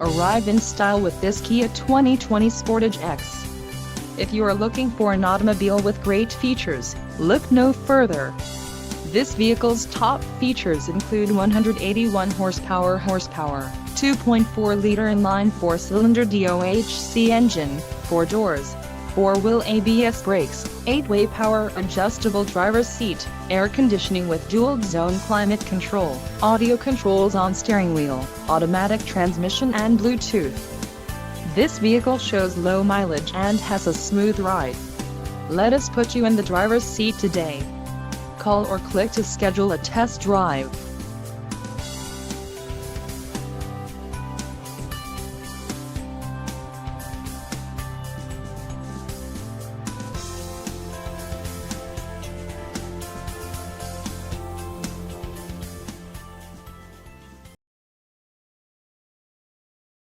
Arrive in style with this Kia 2020 Sportage EX. If you are looking for an automobile with great features, look no further. This vehicle's top features include 181 horsepower, 2.4-liter inline 4-cylinder DOHC engine, 4 doors, 4-wheel ABS brakes, 8-way power adjustable driver's seat, air conditioning with dual-zone climate control, audio controls on steering wheel, automatic transmission and Bluetooth. This vehicle shows low mileage and has a smooth ride. Let us put you in the driver's seat today. Call or click to schedule a test drive.